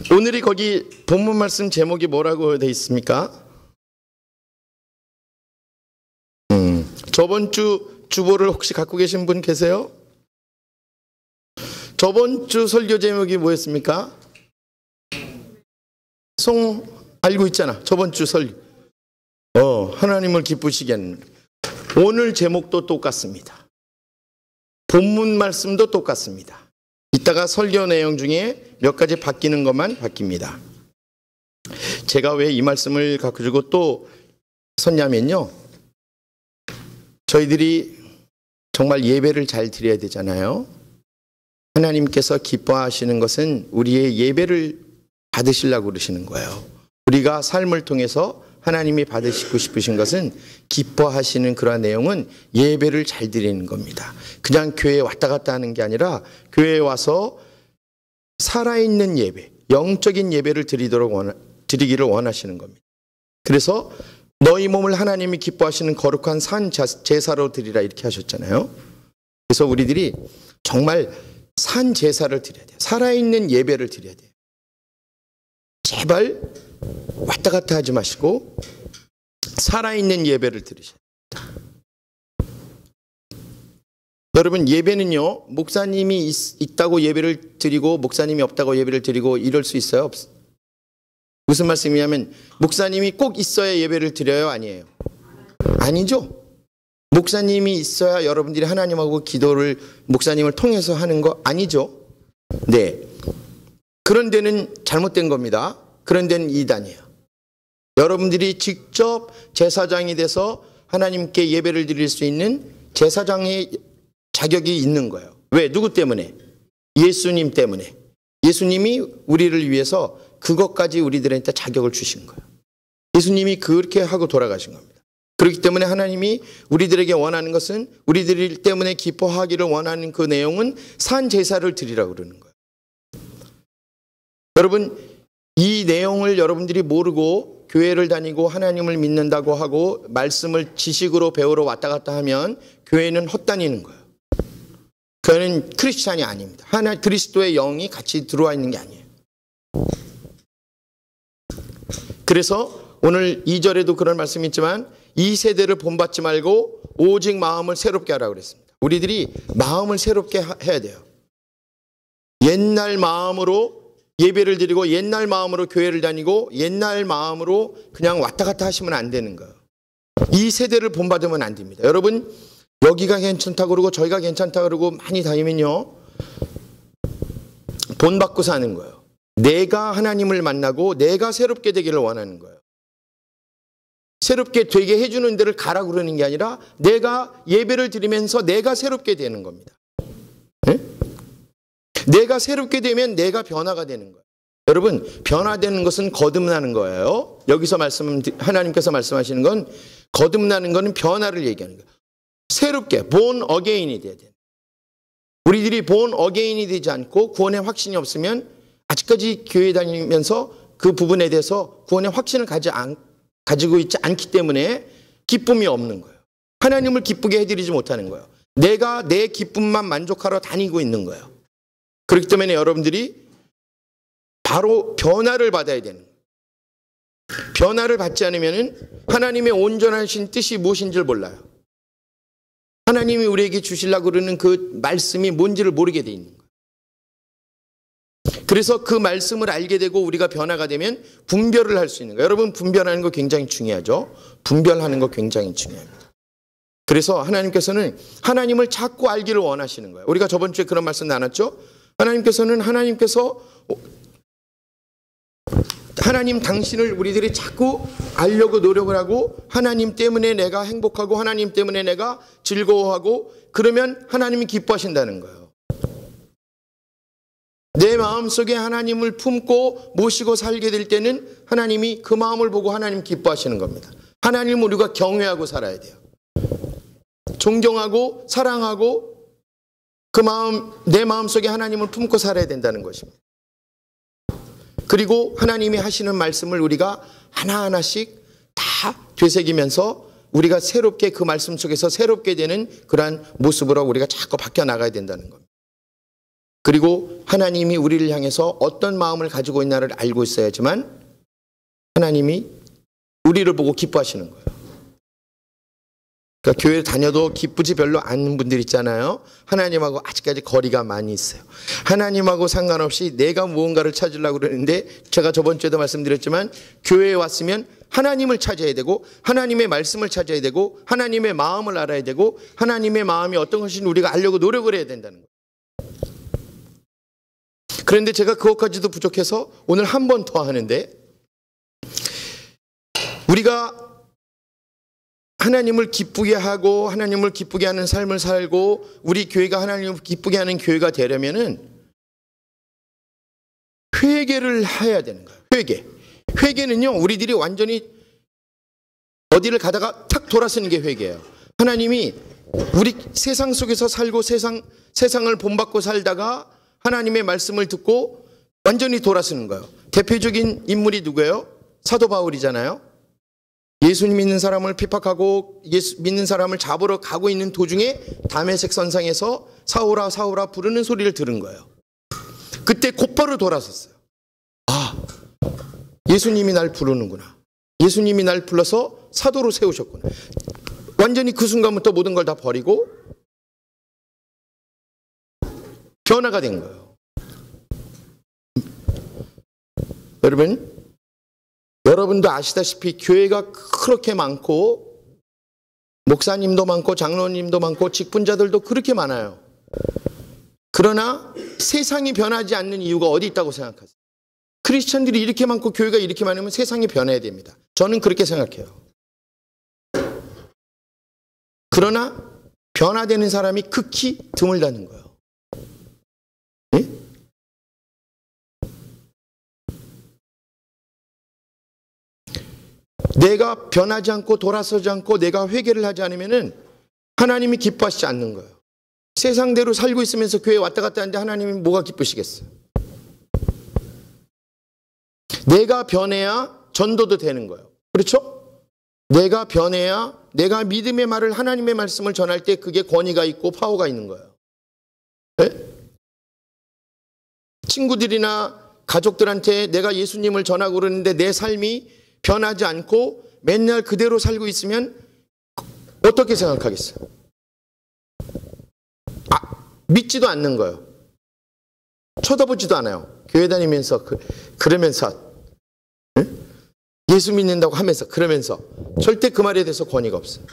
오늘이 거기 본문 말씀 제목이 뭐라고 돼 있습니까? 저번 주 주보를 혹시 갖고 계신 분 계세요? 저번 주 설교 제목이 뭐였습니까? 알고 있잖아. 저번 주 설교. 하나님을 기쁘시게 하는. 오늘 제목도 똑같습니다. 본문 말씀도 똑같습니다. 이따가 설교 내용 중에 몇 가지 바뀌는 것만 바뀝니다. 제가 왜 이 말씀을 가지고 또 섰냐면요, 저희들이 정말 예배를 잘 드려야 되잖아요. 하나님께서 기뻐하시는 것은 우리의 예배를 받으시려고 그러시는 거예요. 우리가 삶을 통해서 하나님이 받으시고 싶으신 것은, 기뻐하시는 그러한 내용은 예배를 잘 드리는 겁니다. 그냥 교회에 왔다 갔다 하는 게 아니라 교회에 와서 살아있는 예배, 영적인 예배를 드리기를 원하시는 겁니다. 그래서 너희 몸을 하나님이 기뻐하시는 거룩한 산 제사로 드리라 이렇게 하셨잖아요. 그래서 우리들이 정말 산 제사를 드려야 돼요. 살아있는 예배를 드려야 돼요. 제발 왔다 갔다 하지 마시고 살아있는 예배를 드리셔야 됩니다. 여러분, 예배는요, 목사님이 있다고 예배를 드리고 목사님이 없다고 예배를 드리고 이럴 수 있어요? 무슨 말씀이냐면, 목사님이 꼭 있어야 예배를 드려요? 아니에요? 아니죠. 목사님이 있어야 여러분들이 하나님하고 기도를 목사님을 통해서 하는 거 아니죠? 네. 그런 데는 잘못된 겁니다. 그런 데는 이단이에요. 여러분들이 직접 제사장이 돼서 하나님께 예배를 드릴 수 있는 제사장의 자격이 있는 거예요. 왜? 누구 때문에? 예수님 때문에. 예수님이 우리를 위해서 그것까지 우리들한테 자격을 주신 거예요. 예수님이 그렇게 하고 돌아가신 겁니다. 그렇기 때문에 하나님이 우리들에게 원하는 것은, 우리들 때문에 기뻐하기를 원하는 그 내용은 산 제사를 드리라고 그러는 거예요. 여러분, 이 내용을 여러분들이 모르고 교회를 다니고 하나님을 믿는다고 하고 말씀을 지식으로 배우러 왔다 갔다 하면 교회는 헛다니는 거예요. 교회는 크리스찬이 아닙니다. 그리스도의 영이 같이 들어와 있는 게 아니에요. 그래서 오늘 2절에도 그런 말씀이 있지만, 이 세대를 본받지 말고 오직 마음을 새롭게 하라고 그랬습니다. 우리들이 마음을 새롭게 해야 돼요. 옛날 마음으로 예배를 드리고 옛날 마음으로 교회를 다니고 옛날 마음으로 그냥 왔다 갔다 하시면 안 되는 거예요. 이 세대를 본받으면 안 됩니다. 여러분, 여기가 괜찮다고 그러고 저희가 괜찮다고 그러고 많이 다니면요, 본받고 사는 거예요. 내가 하나님을 만나고 내가 새롭게 되기를 원하는 거예요. 새롭게 되게 해주는 데를 가라고 그러는 게 아니라 내가 예배를 드리면서 내가 새롭게 되는 겁니다. 네? 내가 새롭게 되면 내가 변화가 되는 거예요. 여러분, 변화되는 것은 거듭나는 거예요. 여기서 하나님께서 말씀하시는 건, 거듭나는 것은 변화를 얘기하는 거예요. 새롭게 born again이 돼야 돼요. 우리들이 born again이 되지 않고 구원의 확신이 없으면 아직까지 교회 다니면서 그 부분에 대해서 구원의 확신을 가지고 있지 않기 때문에 기쁨이 없는 거예요. 하나님을 기쁘게 해드리지 못하는 거예요. 내가 내 기쁨만 만족하러 다니고 있는 거예요. 그렇기 때문에 여러분들이 바로 변화를 받아야 되는 거예요. 변화를 받지 않으면 하나님의 온전하신 뜻이 무엇인지를 몰라요. 하나님이 우리에게 주시려고 그러는 그 말씀이 뭔지를 모르게 돼 있는 거예요. 그래서 그 말씀을 알게 되고 우리가 변화가 되면 분별을 할 수 있는 거예요. 여러분, 분별하는 거 굉장히 중요하죠. 분별하는 거 굉장히 중요합니다. 그래서 하나님께서는 하나님을 자꾸 알기를 원하시는 거예요. 우리가 저번 주에 그런 말씀 나눴죠. 하나님 당신을 우리들이 자꾸 알려고 노력을 하고, 하나님 때문에 내가 행복하고 하나님 때문에 내가 즐거워하고, 그러면 하나님이 기뻐하신다는 거예요. 내 마음속에 하나님을 품고 모시고 살게 될 때는 하나님이 그 마음을 보고 하나님 기뻐하시는 겁니다. 하나님을 우리가 경외하고 살아야 돼요. 존경하고 사랑하고 그 마음, 내 마음속에 하나님을 품고 살아야 된다는 것입니다. 그리고 하나님이 하시는 말씀을 우리가 하나하나씩 다 되새기면서 우리가 새롭게 그 말씀 속에서 새롭게 되는 그러한 모습으로 우리가 자꾸 바뀌어 나가야 된다는 겁니다. 그리고 하나님이 우리를 향해서 어떤 마음을 가지고 있나를 알고 있어야지만 하나님이 우리를 보고 기뻐하시는 거예요. 그러니까 교회 다녀도 기쁘지 별로 않은 분들 있잖아요. 하나님하고 아직까지 거리가 많이 있어요. 하나님하고 상관없이 내가 무언가를 찾으려고 그러는데, 제가 저번 주에도 말씀드렸지만 교회에 왔으면 하나님을 찾아야 되고 하나님의 말씀을 찾아야 되고 하나님의 마음을 알아야 되고 하나님의 마음이 어떤 것인지 우리가 알려고 노력을 해야 된다는 거예요. 그런데 제가 그것까지도 부족해서 오늘 한 번 더 하는데, 우리가 하나님을 기쁘게 하고 하나님을 기쁘게 하는 삶을 살고 우리 교회가 하나님을 기쁘게 하는 교회가 되려면은 회개를 해야 되는 거예요. 회개는요, 우리들이 완전히 어디를 가다가 탁 돌아서는 게 회개예요. 하나님이 우리 세상 속에서 살고 세상을 본받고 살다가 하나님의 말씀을 듣고 완전히 돌아서는 거예요. 대표적인 인물이 누구예요? 사도 바울이잖아요. 예수님 믿는 사람을 핍박하고 믿는 사람을 잡으러 가고 있는 도중에 다메섹 선상에서 사울아 사울아 부르는 소리를 들은 거예요. 그때 곧바로 돌아섰어요. 아, 예수님이 날 부르는구나. 예수님이 날 불러서 사도로 세우셨구나. 완전히 그 순간부터 모든 걸 다 버리고 변화가 된 거예요. 여러분도 아시다시피 교회가 그렇게 많고 목사님도 많고 장로님도 많고 직분자들도 그렇게 많아요. 그러나 세상이 변하지 않는 이유가 어디 있다고 생각하세요? 크리스천들이 이렇게 많고 교회가 이렇게 많으면 세상이 변해야 됩니다. 저는 그렇게 생각해요. 그러나 변화되는 사람이 극히 드물다는 거예요. 네? 내가 변하지 않고 돌아서지 않고 내가 회개를 하지 않으면은 하나님이 기뻐하시지 않는 거예요. 세상대로 살고 있으면서 교회에 왔다 갔다 하는데 하나님이 뭐가 기쁘시겠어요? 내가 변해야 전도도 되는 거예요. 그렇죠? 내가 변해야 내가 믿음의 말을, 하나님의 말씀을 전할 때 그게 권위가 있고 파워가 있는 거예요. 네? 친구들이나 가족들한테 내가 예수님을 전하고 그러는데 내 삶이 변하지 않고 맨날 그대로 살고 있으면 어떻게 생각하겠어요? 믿지도 않는 거예요. 쳐다보지도 않아요. 교회 다니면서 그러면서 예수 믿는다고 하면서 그러면서 절대 그 말에 대해서 권위가 없어요.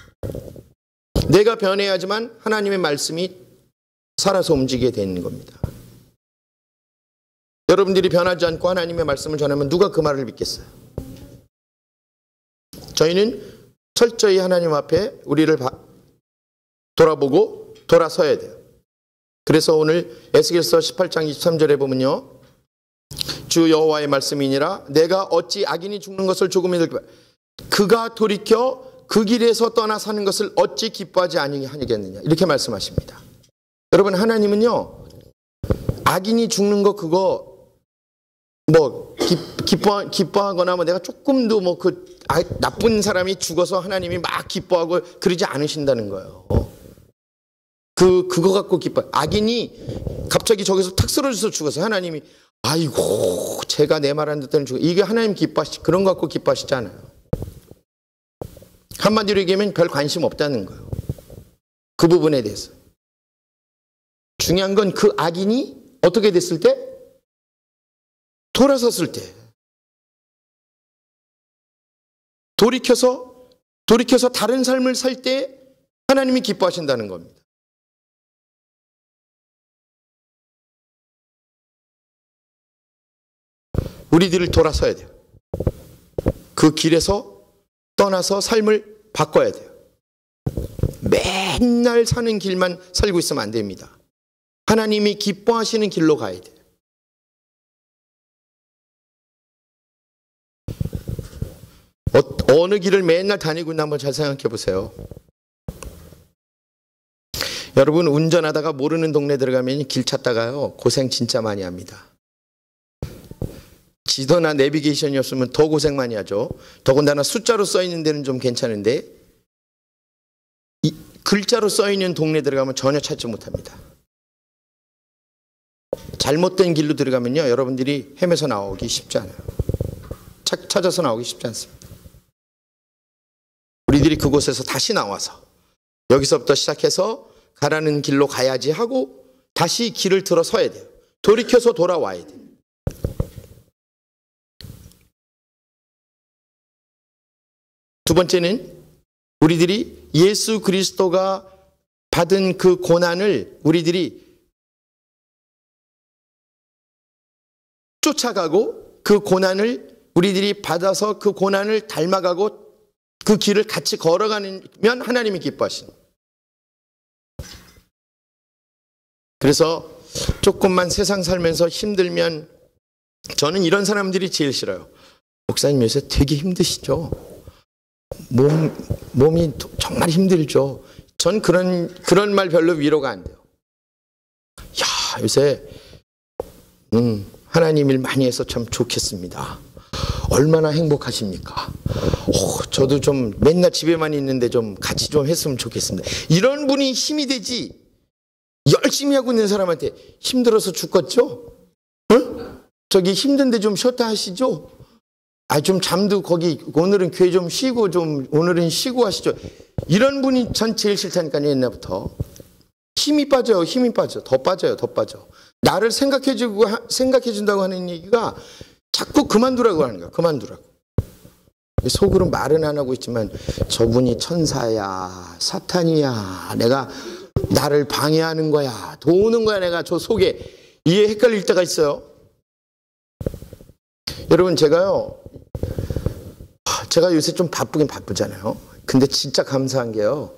내가 변해야지만 하나님의 말씀이 살아서 움직이게 되는 겁니다. 여러분들이 변하지 않고 하나님의 말씀을 전하면 누가 그 말을 믿겠어요? 저희는 철저히 하나님 앞에 우리를 돌아보고 돌아서야 돼요. 그래서 오늘 에스겔서 18장 23절에 보면요, 주 여호와의 말씀이니라 내가 어찌 악인이 죽는 것을 조금이라도 그가 돌이켜 그 길에서 떠나 사는 것을 어찌 기뻐하지 아니하겠느냐, 이렇게 말씀하십니다. 여러분, 하나님은요 악인이 죽는 거 그거 뭐 기뻐하거나 뭐 내가 조금도 뭐 나쁜 사람이 죽어서 하나님이 막 기뻐하고 그러지 않으신다는 거예요. 그거 갖고 기뻐. 악인이 갑자기 저기서 탁 쓰러져서 죽어서 하나님이 아이고 제가 내 말 안 듣더니 죽어, 이게 하나님 그런 거 갖고 기뻐하시지 않아요. 한마디로 얘기하면 별 관심 없다는 거예요. 그 부분에 대해서. 중요한 건 그 악인이 어떻게 됐을 때? 돌아섰을 때. 돌이켜서 다른 삶을 살 때 하나님이 기뻐하신다는 겁니다. 우리들을 돌아서야 돼요. 그 길에서 떠나서 삶을 바꿔야 돼요. 맨날 사는 길만 살고 있으면 안 됩니다. 하나님이 기뻐하시는 길로 가야 돼요. 어느 길을 맨날 다니고 있나 한번 잘 생각해 보세요. 여러분, 운전하다가 모르는 동네 들어가면 길 찾다가요 고생 진짜 많이 합니다. 지도나 내비게이션이 없으면 더 고생 많이 하죠. 더군다나 숫자로 써 있는 데는 좀 괜찮은데 글자로 써 있는 동네 들어가면 전혀 찾지 못합니다. 잘못된 길로 들어가면요, 여러분들이 헤매서 나오기 쉽지 않아요. 찾아서 나오기 쉽지 않습니다. 우리들이 그곳에서 다시 나와서 여기서부터 시작해서 가라는 길로 가야지 하고 다시 길을 들어 서야 돼요. 돌이켜서 돌아와야 돼요. 두 번째는 우리들이 예수 그리스도가 받은 그 고난을 우리들이 쫓아가고 그 고난을 우리들이 받아서 그 고난을 닮아가고 그 길을 같이 걸어가면 하나님이 기뻐하십니다. 그래서 조금만 세상 살면서 힘들면 저는 이런 사람들이 제일 싫어요. 목사님 요새 되게 힘드시죠? 몸이 정말 힘들죠? 전 그런 말 별로 위로가 안 돼요. 야, 요새 하나님 일 많이 해서 참 좋겠습니다. 얼마나 행복하십니까? 저도 좀 맨날 집에만 있는데 좀 같이 좀 했으면 좋겠습니다. 이런 분이 힘이 되지, 열심히 하고 있는 사람한테 힘들어서 죽겠죠? 응? 저기 힘든데 좀 쉬었다 하시죠? 좀 잠도 거기 오늘은 교회 좀 쉬고 좀 오늘은 쉬고 하시죠. 이런 분이 전 제일 싫다니까요. 옛날부터 힘이 빠져요. 힘이 빠져. 더 빠져요. 더 빠져. 나를 생각해준다고 하는 얘기가 자꾸 그만두라고 하는 거야. 그만두라고. 속으로 말은 안 하고 있지만 저분이 천사야, 사탄이야, 내가 나를 방해하는 거야, 도우는 거야, 내가 저 속에 이해 헷갈릴 때가 있어요. 여러분, 제가 요새 좀 바쁘긴 바쁘잖아요. 근데 진짜 감사한 게요,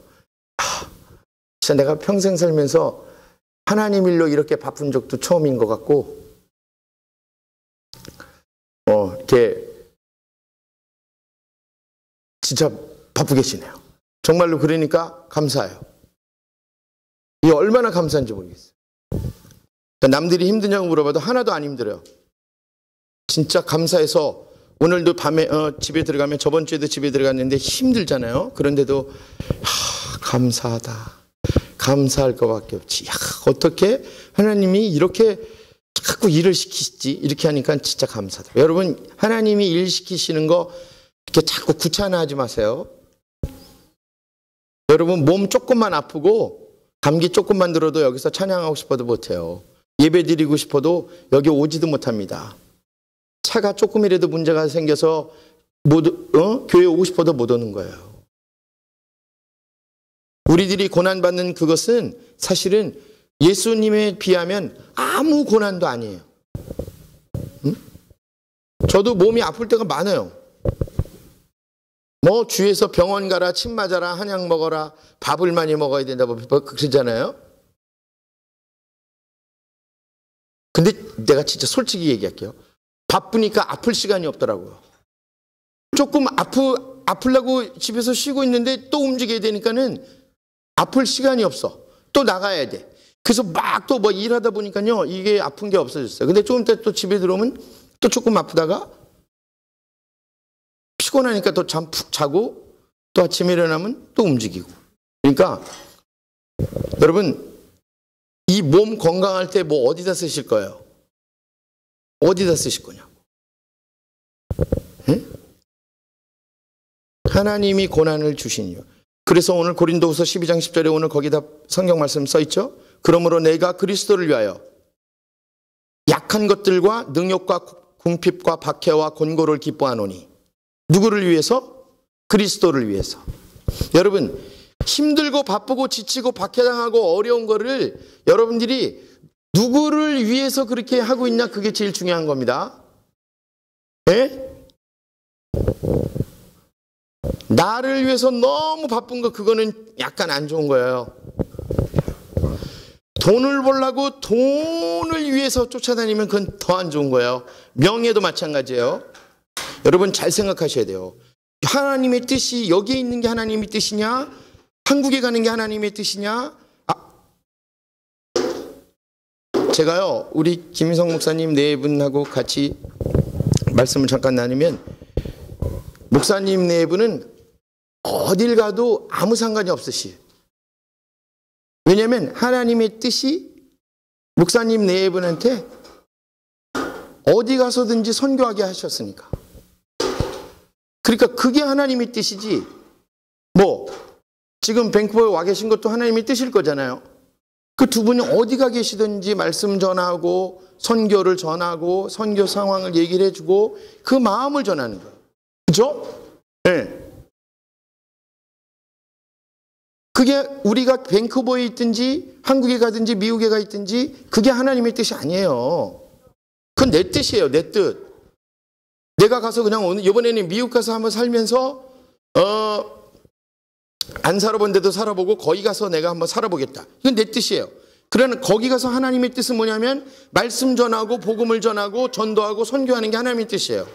진짜 내가 평생 살면서 하나님 일로 이렇게 바쁜 적도 처음인 것 같고, 이렇게 진짜 바쁘게 지내요. 정말로. 그러니까 감사해요. 이게 얼마나 감사한지 모르겠어요. 남들이 힘드냐고 물어봐도 하나도 안 힘들어요. 진짜 감사해서 오늘도 밤에 집에 들어가면, 저번 주에도 집에 들어갔는데 힘들잖아요. 그런데도 감사하다, 감사할 것밖에 없지. 어떻게 하나님이 이렇게 자꾸 일을 시키시지? 이렇게 하니까 진짜 감사하다. 여러분, 하나님이 일 시키시는 거 이렇게 자꾸 귀찮아하지 마세요. 여러분, 몸 조금만 아프고 감기 조금만 들어도 여기서 찬양하고 싶어도 못해요. 예배 드리고 싶어도 여기 오지도 못합니다. 차가 조금이라도 문제가 생겨서 교회 오고 싶어도 못 오는 거예요. 우리들이 고난받는 그것은 사실은 예수님에 비하면 아무 고난도 아니에요. 저도 몸이 아플 때가 많아요. 주위에서 병원 가라, 침 맞아라, 한약 먹어라, 밥을 많이 먹어야 된다고 그러잖아요. 근데 내가 진짜 솔직히 얘기할게요. 바쁘니까 아플 시간이 없더라고요. 조금 아플라고 집에서 쉬고 있는데 또 움직여야 되니까는 아플 시간이 없어. 또 나가야 돼. 그래서 막 또 일하다 보니까요, 이게 아픈 게 없어졌어요. 근데 조금 있다 또 집에 들어오면 또 조금 아프다가 피곤하니까 또 잠 푹 자고 또 아침에 일어나면 또 움직이고. 그러니까 여러분, 이 몸 건강할 때 어디다 쓰실 거예요? 어디다 쓰실 거냐고. 네? 하나님이 고난을 주시니요. 그래서 오늘 고린도후서 12장 10절에 오늘 거기다 성경 말씀 써 있죠. 그러므로 내가 그리스도를 위하여 약한 것들과 능욕과 궁핍과 박해와 곤고를 기뻐하노니. 누구를 위해서? 그리스도를 위해서. 여러분, 힘들고 바쁘고 지치고 박해당하고 어려운 거를 여러분들이 누구를 위해서 그렇게 하고 있냐, 그게 제일 중요한 겁니다. 예? 나를 위해서 너무 바쁜 거, 그거는 약간 안 좋은 거예요. 돈을 벌려고 돈을 위해서 쫓아다니면 그건 더 안 좋은 거예요. 명예도 마찬가지예요. 여러분, 잘 생각하셔야 돼요. 하나님의 뜻이 여기에 있는 게 하나님의 뜻이냐, 한국에 가는 게 하나님의 뜻이냐. 제가요, 우리 김희성 목사님 네 분하고 같이 말씀을 잠깐 나누면, 목사님 네 분은 어딜 가도 아무 상관이 없으시요. 왜냐하면 하나님의 뜻이 목사님 네 분한테 어디 가서든지 선교하게 하셨으니까. 그러니까 그게 하나님의 뜻이지. 뭐 지금 밴쿠버에 와 계신 것도 하나님의 뜻일 거잖아요. 그 두 분이 어디 가 계시든지 말씀 전하고 선교를 전하고 선교 상황을 얘기를 해주고 그 마음을 전하는 거예요. 그죠? 네. 그게 우리가 밴쿠버에 있든지 한국에 가든지 미국에 가 있든지 그게 하나님의 뜻이 아니에요. 그건 내 뜻이에요. 내 뜻. 내가 가서 그냥 오늘 이번에는 미국 가서 한번 살면서 안 살아본 데도 살아보고 거기 가서 내가 한번 살아보겠다. 이건 내 뜻이에요. 그러나 거기 가서 하나님의 뜻은 뭐냐면 말씀 전하고 복음을 전하고 전도하고 선교하는 게 하나님의 뜻이에요.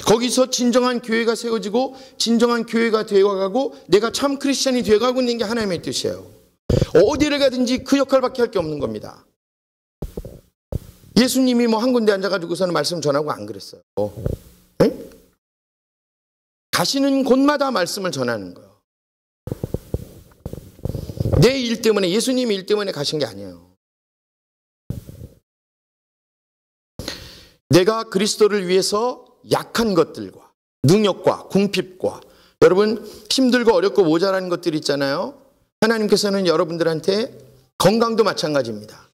거기서 진정한 교회가 세워지고 진정한 교회가 되어가고 내가 참 크리스천이 되어가고 있는 게 하나님의 뜻이에요. 어디를 가든지 그 역할밖에 할 게 없는 겁니다. 예수님이 뭐 한 군데 앉아가지고서는 말씀 전하고 안 그랬어요. 네? 가시는 곳마다 말씀을 전하는 거예요. 내 일 때문에, 예수님 일 때문에 가신 게 아니에요. 내가 그리스도를 위해서 약한 것들과 능력과 궁핍과 여러분 힘들고 어렵고 모자란 것들 있잖아요. 하나님께서는 여러분들한테 건강도 마찬가지입니다.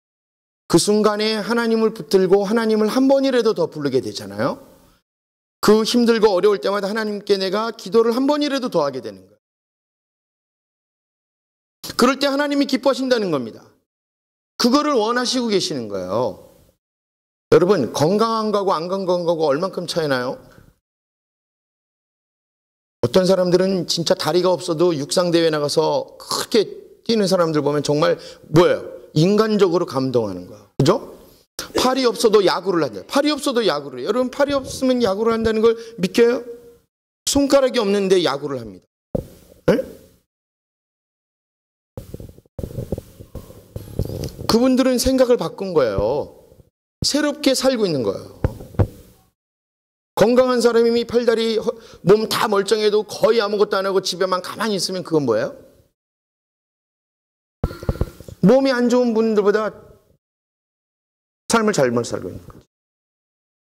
그 순간에 하나님을 붙들고 하나님을 한 번이라도 더 부르게 되잖아요. 그 힘들고 어려울 때마다 하나님께 내가 기도를 한 번이라도 더 하게 되는 거예요. 그럴 때 하나님이 기뻐하신다는 겁니다. 그거를 원하시고 계시는 거예요. 여러분 건강한 거하고 안 건강한 거하고 얼만큼 차이 나요? 어떤 사람들은 진짜 다리가 없어도 육상대회 나가서 크게 뛰는 사람들 보면 정말 뭐예요? 인간적으로 감동하는 거예요. 그죠? 팔이 없어도 야구를 한다. 팔이 없어도 야구를 해요. 여러분 팔이 없으면 야구를 한다는 걸 믿겨요? 손가락이 없는데 야구를 합니다. 네? 그분들은 생각을 바꾼 거예요. 새롭게 살고 있는 거예요. 건강한 사람이 팔다리 몸 다 멀쩡해도 거의 아무것도 안 하고 집에만 가만히 있으면 그건 뭐예요? 몸이 안 좋은 분들보다 삶을 잘못 살고 있는 거죠.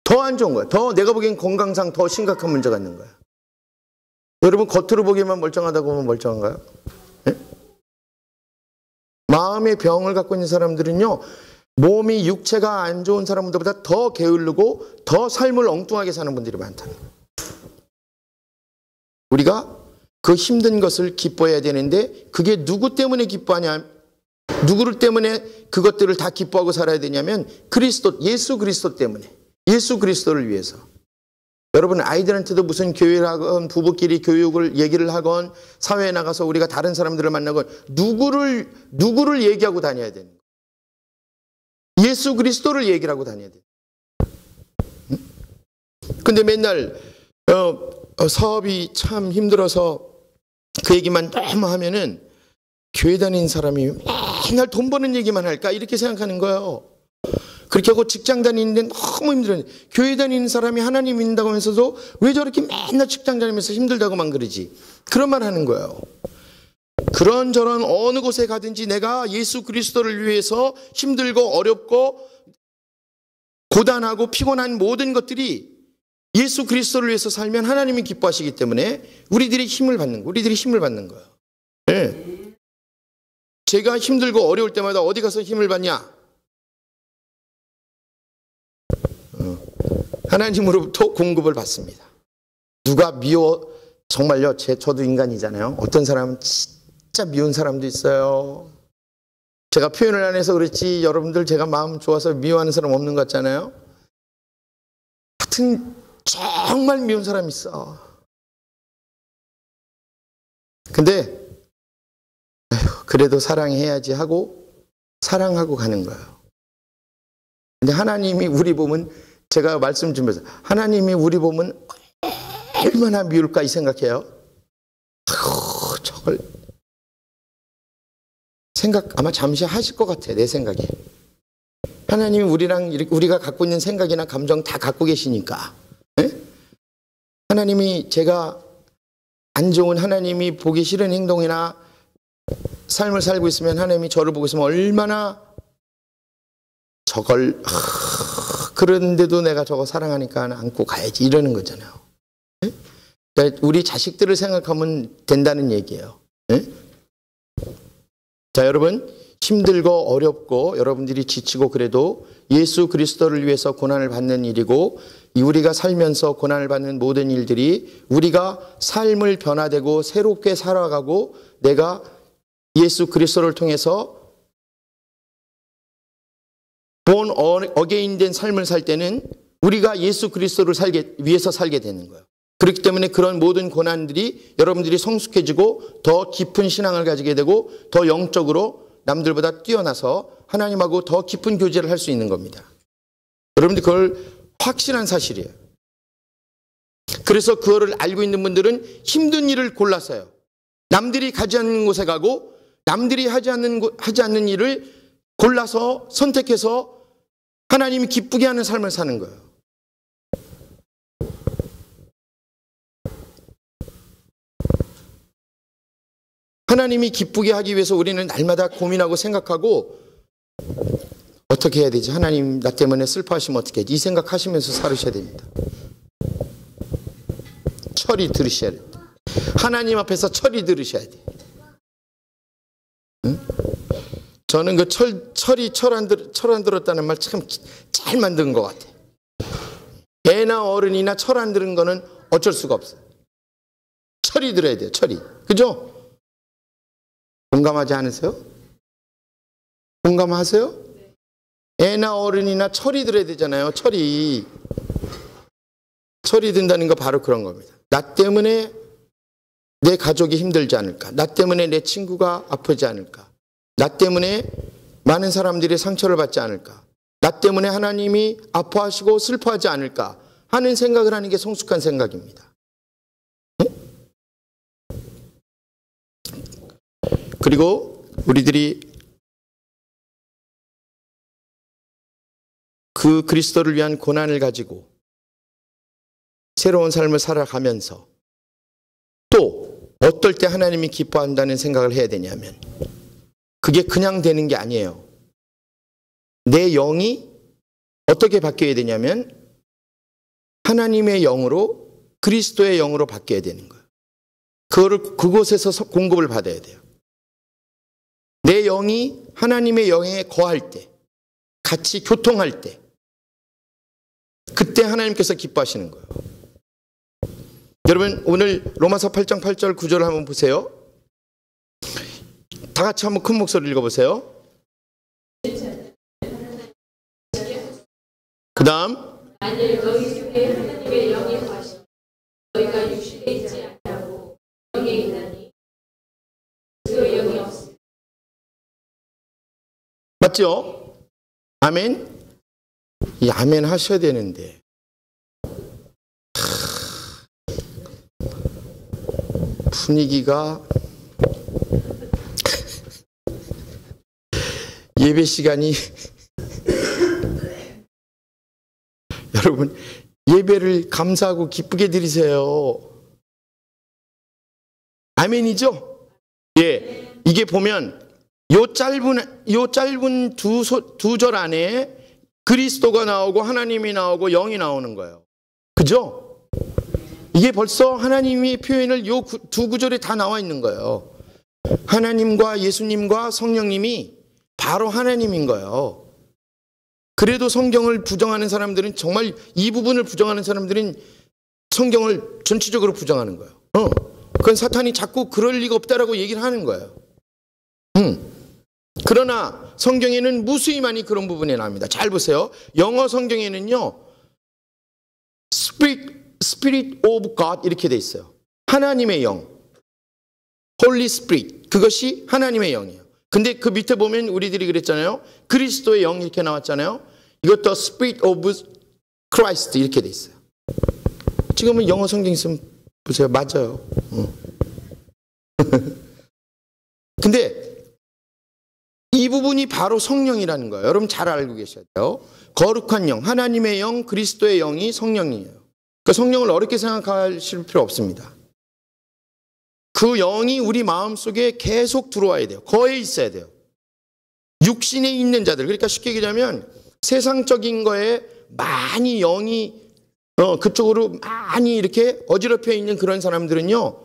더 안 좋은 거예요. 더 내가 보기엔 건강상 더 심각한 문제가 있는 거예요. 여러분 겉으로 보기에만 멀쩡하다고 보면 멀쩡한가요? 네? 마음의 병을 갖고 있는 사람들은요. 몸이 육체가 안 좋은 사람들보다 더 게으르고 더 삶을 엉뚱하게 사는 분들이 많다는 거예요. 우리가 그 힘든 것을 기뻐해야 되는데 그게 누구 때문에 기뻐하냐? 누구를 때문에 그것들을 다 기뻐하고 살아야 되냐면 그리스도, 예수 그리스도 때문에. 예수 그리스도를 위해서. 여러분 아이들한테도 무슨 교회를 하건 부부끼리 교육을 얘기를 하건 사회에 나가서 우리가 다른 사람들을 만나건 누구를 얘기하고 다녀야 되는 거예요. 예수 그리스도를 얘기를 하고 다녀야 돼요. 근데 맨날 사업이 참 힘들어서 그 얘기만 너무 하면은 교회 다니는 사람이 맨날 돈 버는 얘기만 할까 이렇게 생각하는 거예요. 그렇게 하고 직장 다니는데 너무 힘들어요. 교회 다니는 사람이 하나님 믿는다고 하면서도 왜 저렇게 맨날 직장 다니면서 힘들다고만 그러지? 그런 말 하는 거예요. 그런저런 어느 곳에 가든지 내가 예수 그리스도를 위해서 힘들고 어렵고 고단하고 피곤한 모든 것들이 예수 그리스도를 위해서 살면 하나님이 기뻐하시기 때문에 우리들이 힘을 받는 거예요. 네. 제가 힘들고 어려울 때마다 어디 가서 힘을 받냐? 하나님으로부터 공급을 받습니다. 누가 미워, 정말요, 저도 인간이잖아요. 어떤 사람은 진짜 미운 사람도 있어요. 제가 표현을 안 해서 그렇지 여러분들 제가 마음 좋아서 미워하는 사람 없는 것 같잖아요. 하여튼 정말 미운 사람 있어. 근데 그래도 사랑해야지 하고 사랑하고 가는 거예요. 근데 하나님이 우리 보면 제가 말씀 주면서 하나님이 우리 보면 얼마나 미울까 이 생각해요. 저걸 생각 아마 잠시 하실 것 같아요. 내 생각에. 하나님이 우리랑 우리가 갖고 있는 생각이나 감정 다 갖고 계시니까. 네? 하나님이 제가 안 좋은 하나님이 보기 싫은 행동이나 삶을 살고 있으면 하나님이 저를 보고 있으면 얼마나 저걸 그런데도 내가 저거 사랑하니까 안고 가야지 이러는 거잖아요. 네? 그러니까 우리 자식들을 생각하면 된다는 얘기예요. 네? 자, 여러분, 힘들고 어렵고 여러분들이 지치고 그래도 예수 그리스도를 위해서 고난을 받는 일이고, 우리가 살면서 고난을 받는 모든 일들이 우리가 삶을 변화되고 새롭게 살아가고 내가 예수 그리스도를 통해서 born again 된 삶을 살 때는 우리가 예수 그리스도를 위해서 살게 되는 거예요. 그렇기 때문에 그런 모든 고난들이 여러분들이 성숙해지고 더 깊은 신앙을 가지게 되고 더 영적으로 남들보다 뛰어나서 하나님하고 더 깊은 교제를 할 수 있는 겁니다. 여러분들 그걸 확실한 사실이에요. 그래서 그거를 알고 있는 분들은 힘든 일을 골라서요. 남들이 가지 않는 곳에 가고 남들이 하지 않는 일을 골라서 선택해서 하나님이 기쁘게 하는 삶을 사는 거예요. 하나님이 기쁘게 하기 위해서 우리는 날마다 고민하고 생각하고 어떻게 해야 되지? 하나님 나 때문에 슬퍼하시면 어떻게 하지? 이 생각하시면서 살으셔야 됩니다. 철이 들으셔야 돼요. 하나님 앞에서 철이 들으셔야 돼요. 응? 저는 그 철이 철 안 들었다는 말 참 잘 만든 것 같아요. 애나 어른이나 철 안 들은 거는 어쩔 수가 없어요. 철이 들어야 돼요. 철이. 그죠? 공감하지 않으세요? 공감하세요? 애나 어른이나 철이 들어야 되잖아요. 철이 든다는 거 바로 그런 겁니다. 나 때문에 내 가족이 힘들지 않을까? 나 때문에 내 친구가 아프지 않을까? 나 때문에 많은 사람들이 상처를 받지 않을까? 나 때문에 하나님이 아파하시고 슬퍼하지 않을까? 하는 생각을 하는 게 성숙한 생각입니다. 네? 그리고 우리들이 그 그리스도를 위한 고난을 가지고 새로운 삶을 살아가면서 또 어떨 때 하나님이 기뻐한다는 생각을 해야 되냐면 그게 그냥 되는 게 아니에요. 내 영이 어떻게 바뀌어야 되냐면 하나님의 영으로 그리스도의 영으로 바뀌어야 되는 거예요. 그곳에서 공급을 받아야 돼요. 내 영이 하나님의 영에 거할 때, 같이 교통할 때, 그때 하나님께서 기뻐하시는 거예요. 여러분 오늘 로마서 8장 8절 9절을 한번 보세요. 다 같이 한번 큰 목소리로 읽어보세요. 그 다음 만일 너희 중에 하나님의 영이 거하시면 너희가 육신에 있지 아니하고 영에 있나니 그 영이 없으니. 맞죠? 아멘? 이 아멘 하셔야 되는데 분위기가 예배 시간이 여러분 예배를 감사하고 기쁘게 드리세요. 아멘이죠? 예, 이게 보면 요 짧은 두 절 안에 그리스도가 나오고 하나님이 나오고 영이 나오는 거예요. 그죠? 이게 벌써 하나님이 표현을 요 두 구절에 다 나와 있는 거예요. 하나님과 예수님과 성령님이 바로 하나님인 거예요. 그래도 성경을 부정하는 사람들은 정말 이 부분을 부정하는 사람들은 성경을 전체적으로 부정하는 거예요. 그건 사탄이 자꾸 그럴 리가 없다라고 얘기를 하는 거예요. 그러나 성경에는 무수히 많이 그런 부분이 나옵니다. 잘 보세요. 영어 성경에는요, Spirit of God 이렇게 돼 있어요. 하나님의 영, Holy Spirit, 그것이 하나님의 영이에요. 근데 그 밑에 보면 우리들이 그랬잖아요. 그리스도의 영 이렇게 나왔잖아요. 이것도 Spirit of Christ 이렇게 돼 있어요. 지금은 영어 성경 있으면 보세요. 맞아요. 근데 이 부분이 바로 성령이라는 거예요. 여러분 잘 알고 계셔야 돼요. 거룩한 영, 하나님의 영, 그리스도의 영이 성령이에요. 그러니까 성령을 어렵게 생각하실 필요 없습니다. 그 영이 우리 마음속에 계속 들어와야 돼요. 거해 있어야 돼요. 육신에 있는 자들, 그러니까 쉽게 얘기하면 세상적인 거에 많이 영이 그쪽으로 많이 이렇게 어지럽혀 있는 그런 사람들은요,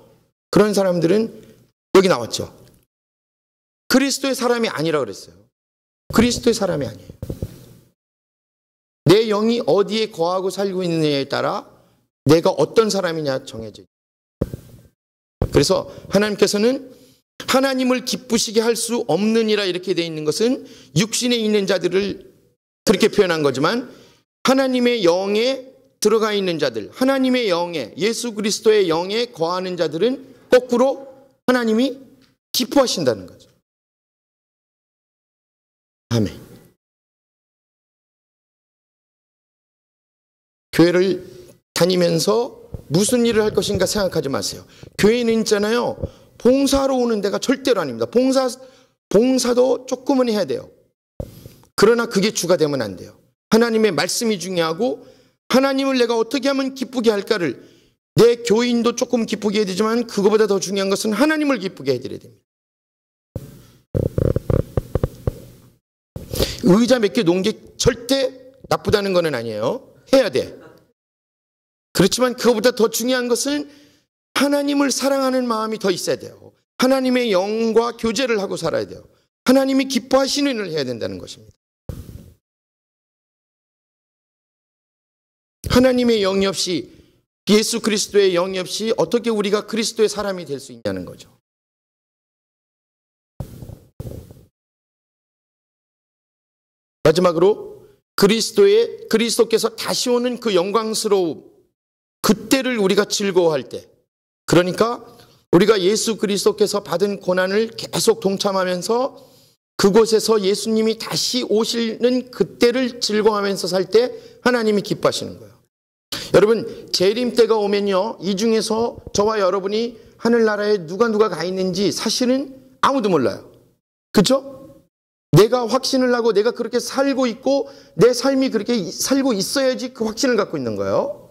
그런 사람들은 여기 나왔죠. 그리스도의 사람이 아니라 그랬어요. 그리스도의 사람이 아니에요. 내 영이 어디에 거하고 살고 있느냐에 따라 내가 어떤 사람이냐 정해져. 그래서 하나님께서는 하나님을 기쁘시게 할 수 없느니라 이렇게 되어 있는 것은 육신에 있는 자들을 그렇게 표현한 거지만, 하나님의 영에 들어가 있는 자들, 하나님의 영에, 예수 그리스도의 영에 거하는 자들은 거꾸로 하나님이 기뻐하신다는 거죠. 아멘. 교회를 다니면서 무슨 일을 할 것인가 생각하지 마세요. 교회는 있잖아요, 봉사하러 오는 데가 절대로 아닙니다. 봉사도 조금은 해야 돼요. 그러나 그게 주가 되면 안 돼요. 하나님의 말씀이 중요하고, 하나님을 내가 어떻게 하면 기쁘게 할까를, 내 교인도 조금 기쁘게 해야 되지만 그거보다 더 중요한 것은 하나님을 기쁘게 해드려야 됩니다. 의자 몇 개 놓은 게 절대 나쁘다는 건 아니에요. 해야 돼. 그렇지만 그거보다 더 중요한 것은 하나님을 사랑하는 마음이 더 있어야 돼요. 하나님의 영과 교제를 하고 살아야 돼요. 하나님이 기뻐하시는 일을 해야 된다는 것입니다. 하나님의 영이 없이, 예수 그리스도의 영이 없이 어떻게 우리가 그리스도의 사람이 될 수 있냐는 거죠. 마지막으로 그리스도께서 다시 오는 그 영광스러움, 그때를 우리가 즐거워할 때, 그러니까 우리가 예수 그리스도께서 받은 고난을 계속 동참하면서 그곳에서 예수님이 다시 오시는 그때를 즐거워하면서 살 때 하나님이 기뻐하시는 거예요. 여러분, 재림 때가 오면요, 이 중에서 저와 여러분이 하늘나라에 누가 가 있는지 사실은 아무도 몰라요. 그렇죠? 내가 확신을 하고 내가 그렇게 살고 있고 내 삶이 그렇게 살고 있어야지 그 확신을 갖고 있는 거예요.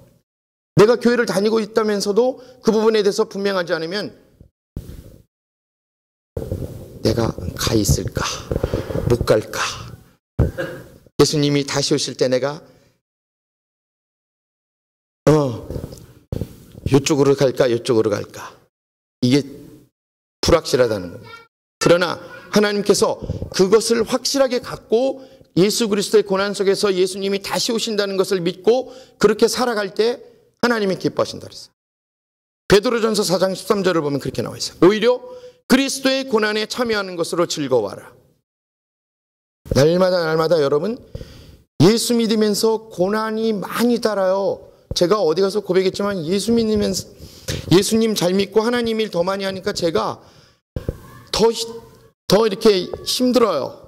내가 교회를 다니고 있다면서도 그 부분에 대해서 분명하지 않으면 내가 가 있을까? 못 갈까? 예수님이 다시 오실 때 내가 이쪽으로 갈까? 이쪽으로 갈까? 이게 불확실하다는 겁니다. 그러나 하나님께서 그것을 확실하게 갖고 예수 그리스도의 고난 속에서 예수님이 다시 오신다는 것을 믿고 그렇게 살아갈 때 하나님이 기뻐하신다 그랬어요. 베드로전서 4장 13절을 보면 그렇게 나와 있어요. 오히려 그리스도의 고난에 참여하는 것으로 즐거워하라. 날마다 여러분, 예수 믿으면서 고난이 많이 따라요. 제가 어디 가서 고백했지만 예수 믿으면서, 예수님 잘 믿고 하나님 일 더 많이 하니까 제가 더 이렇게 힘들어요.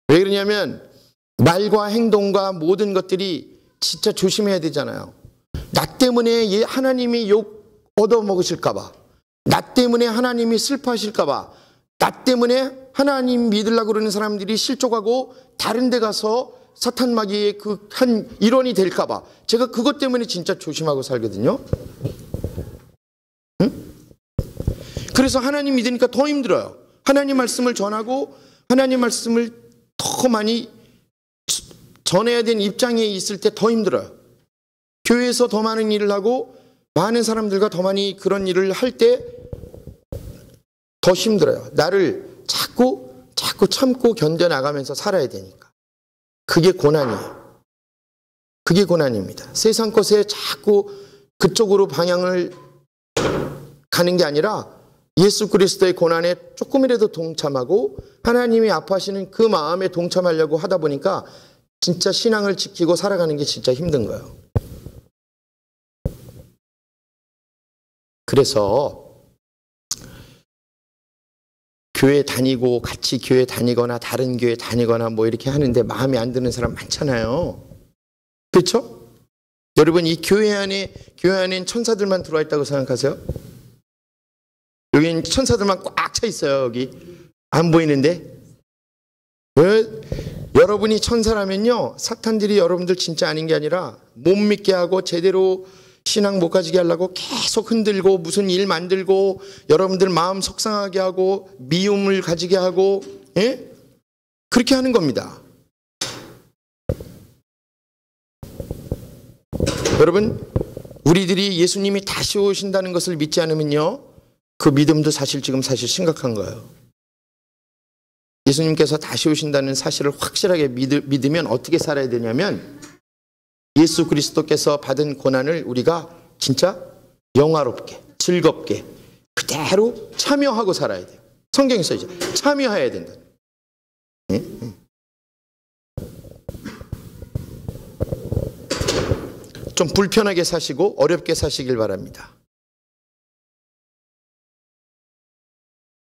왜 그러냐면 말과 행동과 모든 것들이 진짜 조심해야 되잖아요. 나 때문에 하나님이 욕 얻어먹으실까 봐, 나 때문에 하나님이 슬퍼하실까 봐, 나 때문에 하나님 믿으려고 그러는 사람들이 실족하고 다른 데 가서 사탄 마귀의 그 한 일원이 될까 봐 제가 그것 때문에 진짜 조심하고 살거든요. 응? 그래서 하나님 믿으니까 더 힘들어요. 하나님 말씀을 전하고 하나님 말씀을 더 많이 전해야 되는 입장에 있을 때 더 힘들어요. 교회에서 더 많은 일을 하고 많은 사람들과 더 많이 그런 일을 할 때 더 힘들어요. 나를 자꾸 참고 견뎌나가면서 살아야 되니까. 그게 고난이에요. 그게 고난입니다. 세상 것에 자꾸 그쪽으로 방향을 가는 게 아니라 예수 그리스도의 고난에 조금이라도 동참하고 하나님이 아파하시는 그 마음에 동참하려고 하다 보니까 진짜 신앙을 지키고 살아가는 게 진짜 힘든 거예요. 그래서 교회 다니고 같이 교회 다니거나 다른 교회 다니거나 뭐 이렇게 하는데 마음에 안 드는 사람 많잖아요. 그렇죠? 여러분, 이 교회 안엔 천사들만 들어와 있다고 생각하세요? 여기는 천사들만 꽉 차 있어요. 여기 안 보이는데. 왜? 여러분이 천사라면요, 사탄들이 여러분들 진짜 아닌 게 아니라 못 믿게 하고 제대로 신앙 못 가지게 하려고 계속 흔들고 무슨 일 만들고 여러분들 마음 속상하게 하고 미움을 가지게 하고, 예? 그렇게 하는 겁니다. 여러분, 우리들이 예수님이 다시 오신다는 것을 믿지 않으면요, 그 믿음도 사실 심각한 거예요. 예수님께서 다시 오신다는 사실을 확실하게 믿으면 어떻게 살아야 되냐면, 예수 그리스도께서 받은 고난을 우리가 진짜 영화롭게, 즐겁게, 그대로 참여하고 살아야 돼요. 성경에 써있죠. 참여해야 된다. 좀 불편하게 사시고 어렵게 사시길 바랍니다.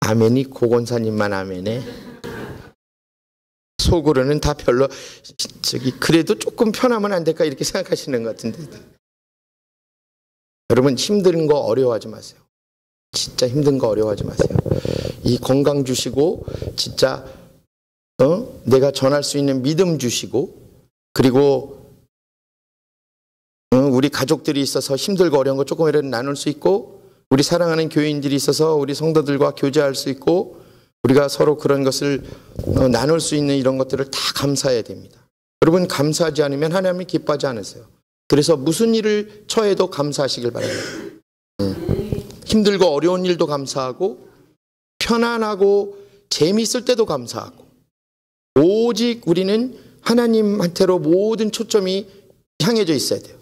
아멘이 고건사님만 아멘해. 속으로는 다 별로 그래도 조금 편하면 안 될까 이렇게 생각하시는 것 같은데, 여러분 힘든 거 어려워하지 마세요. 진짜 힘든 거 어려워하지 마세요. 이 건강 주시고 진짜 내가 전할 수 있는 믿음 주시고, 그리고 우리 가족들이 있어서 힘들고 어려운 거 조금이라도 나눌 수 있고, 우리 사랑하는 교인들이 있어서 우리 성도들과 교제할 수 있고, 우리가 서로 그런 것을 나눌 수 있는 이런 것들을 다 감사해야 됩니다. 여러분, 감사하지 않으면 하나님이 기뻐하지 않으세요. 그래서 무슨 일을 처해도 감사하시길 바랍니다. 힘들고 어려운 일도 감사하고, 편안하고 재미있을 때도 감사하고, 오직 우리는 하나님한테로 모든 초점이 향해져 있어야 돼요.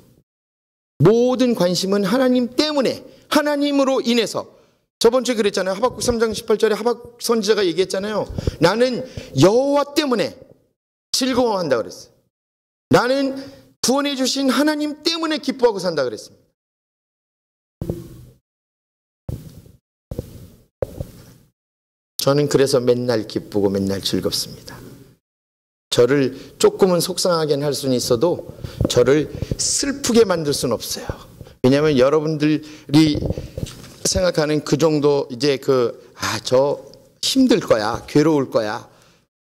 모든 관심은 하나님 때문에, 하나님으로 인해서. 저번 주에 그랬잖아요. 하박국 3장 18절에 하박국 선지자가 얘기했잖아요. 나는 여호와 때문에 즐거워한다 그랬어요. 나는 구원해 주신 하나님 때문에 기뻐하고 산다 그랬습니다. 저는 그래서 맨날 기쁘고 맨날 즐겁습니다. 저를 조금은 속상하게 할 수는 있어도 저를 슬프게 만들 수는 없어요. 왜냐하면 여러분들이 생각하는 그 정도 이제 저 힘들 거야, 괴로울 거야,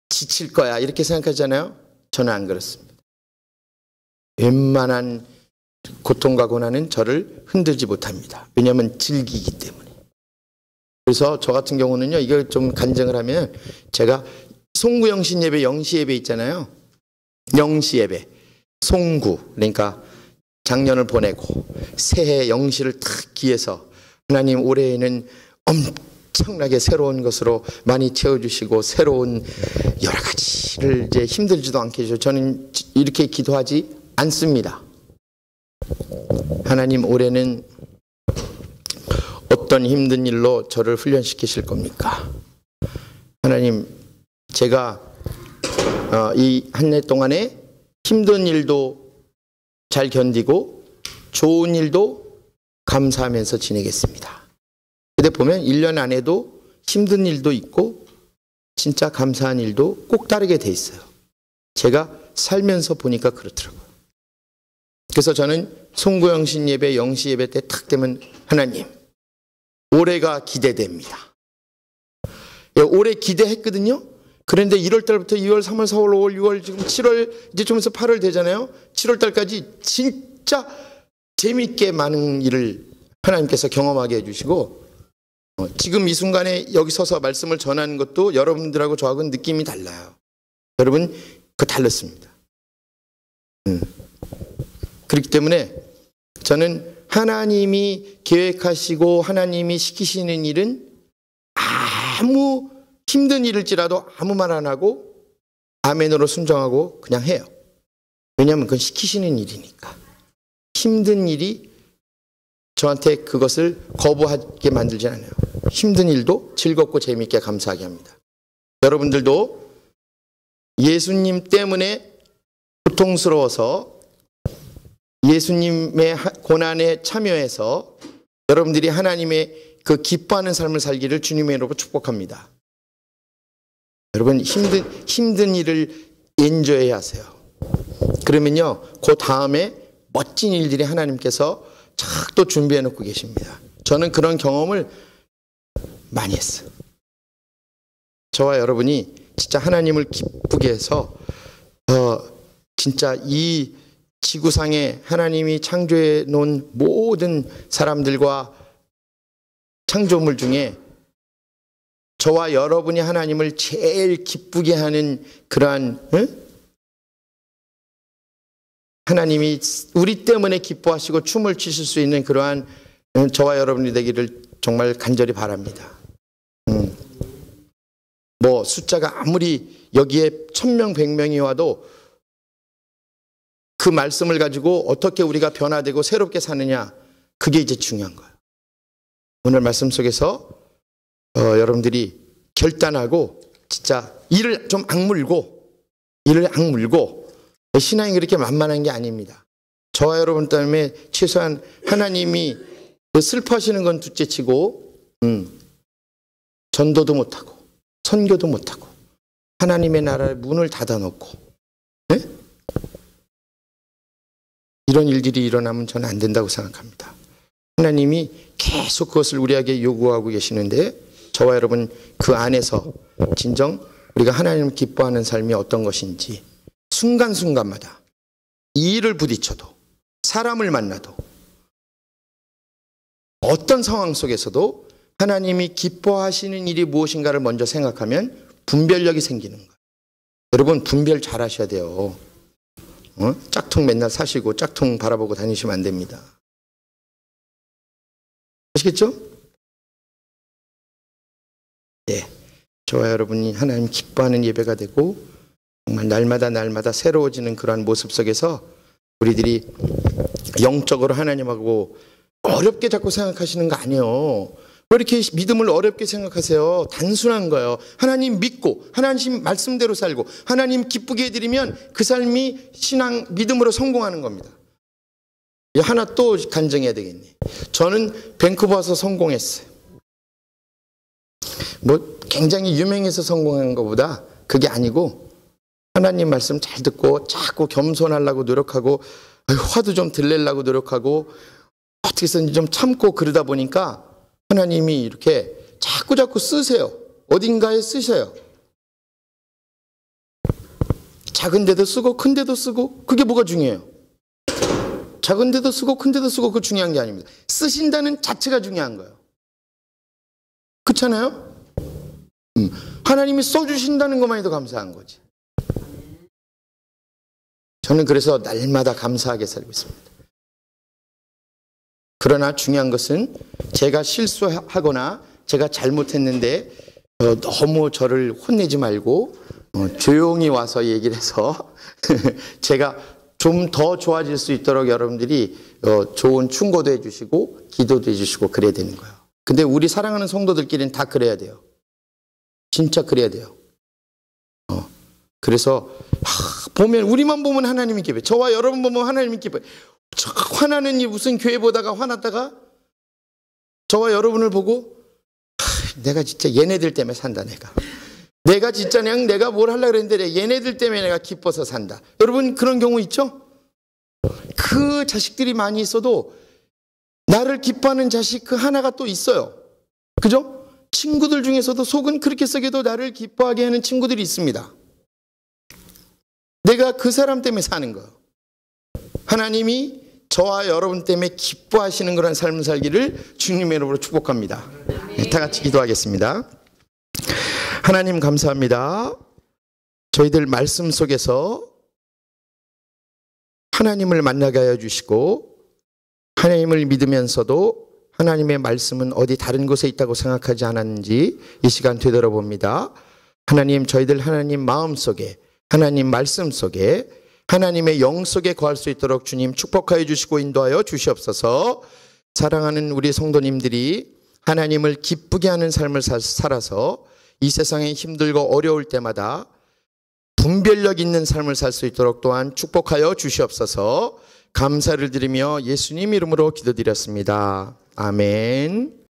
지칠 거야 이렇게 생각하잖아요. 저는 안 그렇습니다. 웬만한 고통과 고난은 저를 흔들지 못합니다. 왜냐하면 즐기기 때문에. 그래서 저 같은 경우는요, 이걸 좀 간증을 하면, 제가 송구 영신 예배, 영시 예배 있잖아요. 영시 예배, 송구, 그러니까 작년을 보내고 새해 영시를 탁 기해서 하나님 올해에는 엄청나게 새로운 것으로 많이 채워주시고 새로운 여러 가지를 이제 힘들지도 않게 해주셔서 저는 이렇게 기도하지 않습니다. 하나님 올해는 어떤 힘든 일로 저를 훈련시키실 겁니까? 하나님, 제가 이 한 해 동안에 힘든 일도 잘 견디고 좋은 일도 감사하면서 지내겠습니다. 근데 보면 1년 안에도 힘든 일도 있고 진짜 감사한 일도 꼭 다르게 돼 있어요. 제가 살면서 보니까 그렇더라고요. 그래서 저는 송구영신 예배, 영시 예배 때 탁 되면 하나님, 올해가 기대됩니다. 올해 기대했거든요. 그런데 1월 달부터 2월, 3월, 4월, 5월, 6월, 지금 7월, 이제 좀 있으면 8월 되잖아요. 7월 달까지 진짜 재미있게 많은 일을 하나님께서 경험하게 해주시고, 지금 이 순간에 여기 서서 말씀을 전하는 것도 여러분들하고 저하고는 느낌이 달라요. 여러분, 달랐습니다. 그렇기 때문에 저는 하나님이 계획하시고 하나님이 시키시는 일은 아무 힘든 일일지라도 아무 말 안 하고 아멘으로 순종하고 그냥 해요. 왜냐하면 그건 시키시는 일이니까. 힘든 일이 저한테 그것을 거부하게 만들지 않아요. 힘든 일도 즐겁고 재미있게 감사하게 합니다. 여러분들도 예수님 때문에 고통스러워서 예수님의 고난에 참여해서 여러분들이 하나님의 그 기뻐하는 삶을 살기를 주님의 이름으로 축복합니다. 여러분, 힘든 일을 엔조이 하세요. 그러면요, 그 다음에 멋진 일들이 하나님께서 착 또 준비해 놓고 계십니다. 저는 그런 경험을 많이 했어요. 저와 여러분이 진짜 하나님을 기쁘게 해서 진짜 이 지구상에 하나님이 창조해 놓은 모든 사람들과 창조물 중에 저와 여러분이 하나님을 제일 기쁘게 하는 그러한 하나님이 우리 때문에 기뻐하시고 춤을 추실 수 있는 그러한 저와 여러분이 되기를 정말 간절히 바랍니다. 뭐 숫자가 아무리 여기에 1000명 100명이 와도 그 말씀을 가지고 어떻게 우리가 변화되고 새롭게 사느냐, 그게 이제 중요한 거예요. 오늘 말씀 속에서 여러분들이 결단하고 진짜 이를 악물고 신앙이 그렇게 만만한 게 아닙니다. 저와 여러분 때문에 최소한 하나님이 슬퍼하시는 건 둘째치고 전도도 못하고 선교도 못하고 하나님의 나라의 문을 닫아놓고, 네? 이런 일들이 일어나면 저는 안 된다고 생각합니다. 하나님이 계속 그것을 우리에게 요구하고 계시는데 저와 여러분 그 안에서 진정 우리가 하나님을 기뻐하는 삶이 어떤 것인지 순간순간마다 이 일을 부딪혀도 사람을 만나도 어떤 상황 속에서도 하나님이 기뻐하시는 일이 무엇인가를 먼저 생각하면 분별력이 생기는 거예요. 여러분 분별 잘 하셔야 돼요. 짝퉁 맨날 사시고 짝퉁 바라보고 다니시면 안 됩니다. 아시겠죠? 네, 저와 여러분이 하나님 기뻐하는 예배가 되고 정말 날마다 새로워지는 그러한 모습 속에서 우리들이 영적으로 하나님하고 어렵게 자꾸 생각하시는 거 아니에요. 왜 이렇게 믿음을 어렵게 생각하세요? 단순한 거예요. 하나님 믿고 하나님 말씀대로 살고 하나님 기쁘게 해드리면 그 삶이 신앙 믿음으로 성공하는 겁니다. 하나 또 간증해야 되겠네. 저는 밴쿠버 와서 성공했어요. 뭐 굉장히 유명해서 성공한 것보다 그게 아니고 하나님 말씀 잘 듣고 자꾸 겸손하려고 노력하고 화도 좀 들내려고 노력하고 어떻게 해서든지 좀 참고 그러다 보니까 하나님이 이렇게 자꾸 쓰세요. 어딘가에 쓰셔요. 작은 데도 쓰고 큰 데도 쓰고. 그게 뭐가 중요해요? 작은 데도 쓰고 큰 데도 쓰고 그거 중요한 게 아닙니다. 쓰신다는 자체가 중요한 거예요. 그렇잖아요? 하나님이 써주신다는 것만해도 감사한 거지. 저는 그래서 날마다 감사하게 살고 있습니다. 그러나 중요한 것은 제가 실수하거나 제가 잘못했는데 너무 저를 혼내지 말고 조용히 와서 얘기를 해서 제가 좀 더 좋아질 수 있도록 여러분들이 좋은 충고도 해주시고 기도도 해주시고 그래야 되는 거예요. 근데 우리 사랑하는 성도들끼리는 다 그래야 돼요. 진짜 그래야 돼요. 그래서 보면 우리만 보면 하나님이 기뻐요. 저와 여러분 보면 하나님이 기뻐요. 화나는 이 무슨 교회 보다가 화났다가 저와 여러분을 보고 내가 진짜 얘네들 때문에 산다. 내가 진짜 그냥 내가 뭘 하려고 그랬는데 얘네들 때문에 내가 기뻐서 산다. 여러분 그런 경우 있죠? 그 자식들이 많이 있어도 나를 기뻐하는 자식 그 하나가 또 있어요. 그죠? 친구들 중에서도 속은 그렇게 썩여도 나를 기뻐하게 하는 친구들이 있습니다. 내가 그 사람 때문에 사는 거예요. 하나님이 저와 여러분 때문에 기뻐하시는 그런 삶을 살기를 주님의 이름으로 축복합니다. 네, 다 같이 기도하겠습니다. 하나님 감사합니다. 저희들 말씀 속에서 하나님을 만나게 하여 주시고 하나님을 믿으면서도 하나님의 말씀은 어디 다른 곳에 있다고 생각하지 않았는지 이 시간 되돌아봅니다. 하나님 저희들 하나님 마음 속에 하나님 말씀 속에 하나님의 영 속에 거할 수 있도록 주님 축복하여 주시고 인도하여 주시옵소서. 사랑하는 우리 성도님들이 하나님을 기쁘게 하는 삶을 살아서 이 세상에 힘들고 어려울 때마다 분별력 있는 삶을 살 수 있도록 또한 축복하여 주시옵소서. 감사를 드리며 예수님 이름으로 기도드렸습니다. 아멘.